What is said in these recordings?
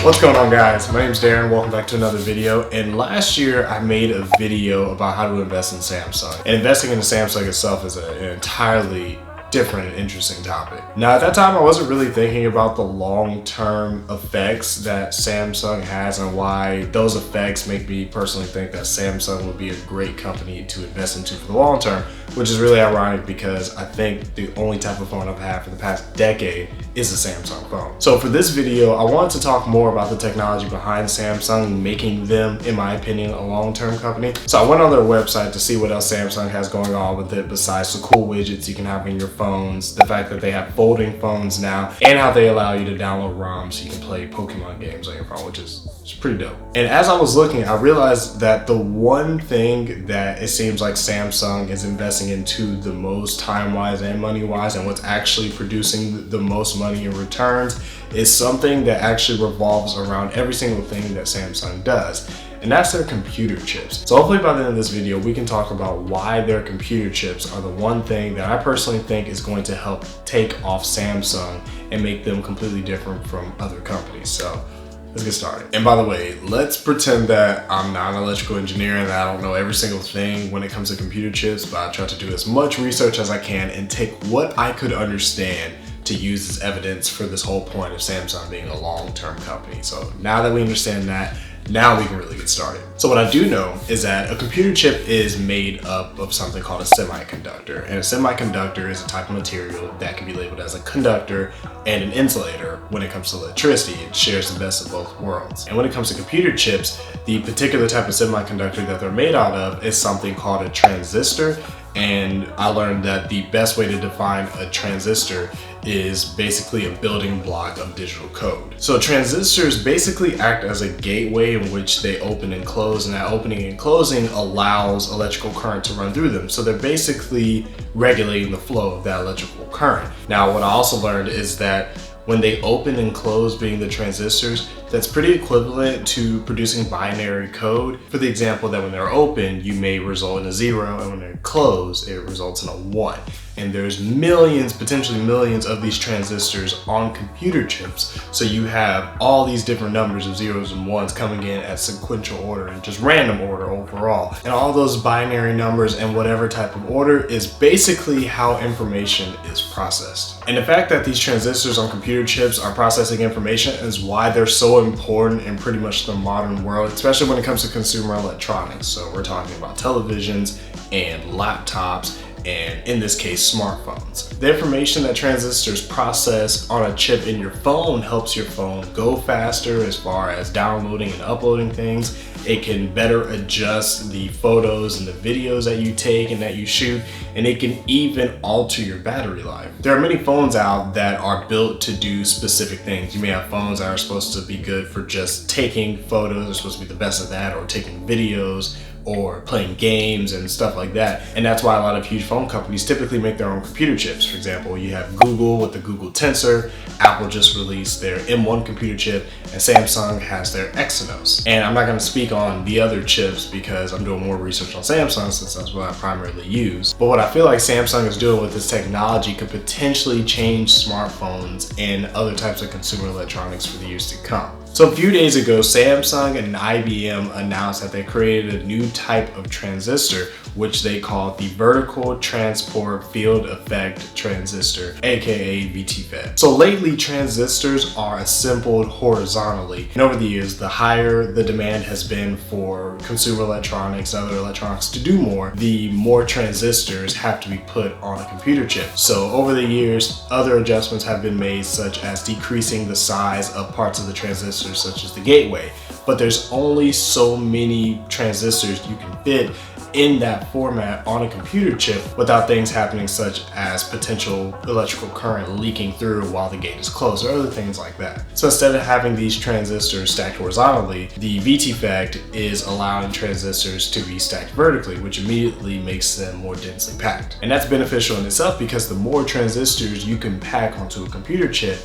What's going on, guys? My name is Darren. Welcome back to another video. And last year I made a video about how to invest in Samsung. And investing in Samsung itself is an entirely different and interesting topic. Now, at that time, I wasn't really thinking about the long-term effects that Samsung has and why those effects make me personally think that Samsung would be a great company to invest into for the long term, which is really ironic because I think the only type of phone I've had for the past decade is a Samsung phone. So for this video, I wanted to talk more about the technology behind Samsung, making them, in my opinion, a long-term company. So I went on their website to see what else Samsung has going on with it besides the cool widgets you can have in your phones, the fact that they have folding phones now, and how they allow you to download ROMs so you can play Pokemon games on your phone, which is pretty dope. And as I was looking, I realized that the one thing that it seems like Samsung is investing into the most time-wise and money-wise, and what's actually producing the most money in returns, is something that actually revolves around every single thing that Samsung does. And that's their computer chips. So hopefully by the end of this video, we can talk about why their computer chips are the one thing that I personally think is going to help take off Samsung and make them completely different from other companies. So let's get started. And by the way, let's pretend that I'm not an electrical engineer and that I don't know every single thing when it comes to computer chips, but I try to do as much research as I can and take what I could understand to use as evidence for this whole point of Samsung being a long-term company. So now that we understand that, now we can really get started. So what I do know is that a computer chip is made up of something called a semiconductor. And a semiconductor is a type of material that can be labeled as a conductor and an insulator. When it comes to electricity, it shares the best of both worlds. And when it comes to computer chips, the particular type of semiconductor that they're made out of is something called a transistor. And I learned that the best way to define a transistor is basically a building block of digital code. So transistors basically act as a gateway in which they open and close, and that opening and closing allows electrical current to run through them. So they're basically regulating the flow of that electrical current. Now, what I also learned is that when they open and close, being the transistors, that's pretty equivalent to producing binary code. For the example that when they're open, you may result in a 0, and when they're closed, it results in a 1. And there's millions, potentially millions of these transistors on computer chips. So you have all these different numbers of 0s and 1s coming in at sequential order and just random order overall. And all those binary numbers in whatever type of order is basically how information is processed. And the fact that these transistors on computer chips are processing information is why they're so important in pretty much the modern world, especially when it comes to consumer electronics. So we're talking about televisions and laptops, and in this case, smartphones. The information that transistors process on a chip in your phone helps your phone go faster as far as downloading and uploading things. It can better adjust the photos and the videos that you take and that you shoot, and it can even alter your battery life. There are many phones out that are built to do specific things. You may have phones that are supposed to be good for just taking photos, they're supposed to be the best of that, or taking videos, or playing games and stuff like that. And that's why a lot of huge phone companies typically make their own computer chips. For example, you have Google with the Google Tensor, Apple just released their M1 computer chip, and Samsung has their Exynos. And I'm not gonna speak on the other chips because I'm doing more research on Samsung since that's what I primarily use. But what I feel like Samsung is doing with this technology could potentially change smartphones and other types of consumer electronics for the years to come. So a few days ago, Samsung and IBM announced that they created a new type of transistor, which they call the vertical transport field effect transistor, aka VTFET. So lately, transistors are assembled horizontally. And over the years, the higher the demand has been for consumer electronics, other electronics to do more, the more transistors have to be put on a computer chip. So over the years, other adjustments have been made, such as decreasing the size of parts of the transistor, such as the gateway, but there's only so many transistors you can fit in that format on a computer chip without things happening such as potential electrical current leaking through while the gate is closed or other things like that. So instead of having these transistors stacked horizontally, the VTFET is allowing transistors to be stacked vertically, which immediately makes them more densely packed. And that's beneficial in itself because the more transistors you can pack onto a computer chip,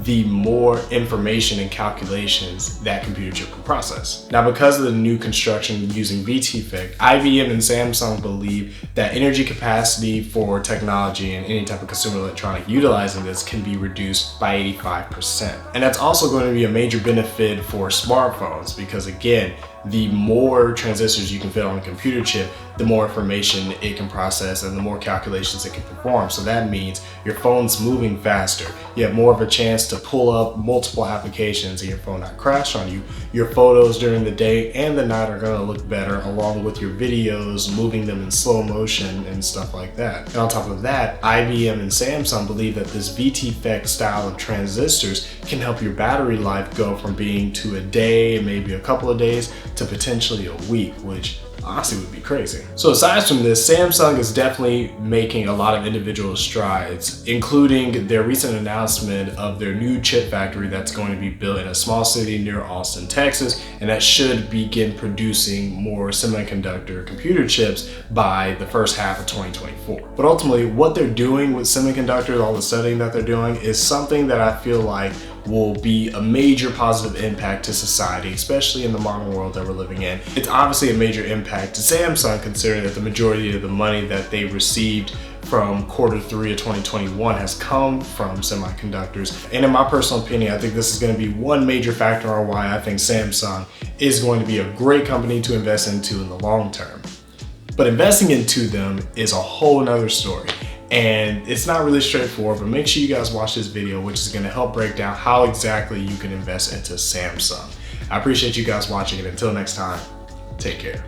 the more information and calculations that computer chip can process. Now, because of the new construction using VTFET, IBM and Samsung believe that energy capacity for technology and any type of consumer electronic utilizing this can be reduced by 85%. And that's also going to be a major benefit for smartphones because, again, the more transistors you can fit on a computer chip, the more information it can process and the more calculations it can perform. So that means your phone's moving faster. You have more of a chance to pull up multiple applications and your phone not crash on you. Your photos during the day and the night are going to look better, along with your videos, moving them in slow motion and stuff like that. And on top of that, IBM and Samsung believe that this VT-FEC style of transistors can help your battery life go from being to a day, maybe a couple of days, to potentially a week, which honestly would be crazy. So aside from this, Samsung is definitely making a lot of individual strides, including their recent announcement of their new chip factory that's going to be built in a small city near Austin, Texas, and that should begin producing more semiconductor computer chips by the first half of 2024. But ultimately, what they're doing with semiconductors, all the studying that they're doing, is something that I feel like will be a major positive impact to society, especially in the modern world that we're living in. It's obviously a major impact to Samsung, considering that the majority of the money that they received from quarter 3 of 2021 has come from semiconductors. And in my personal opinion, I think this is going to be one major factor on why I think Samsung is going to be a great company to invest into in the long term. But investing into them is a whole nother story. And it's not really straightforward, but make sure you guys watch this video, which is going to help break down how exactly you can invest into Samsung. I appreciate you guys watching, and until next time, take care.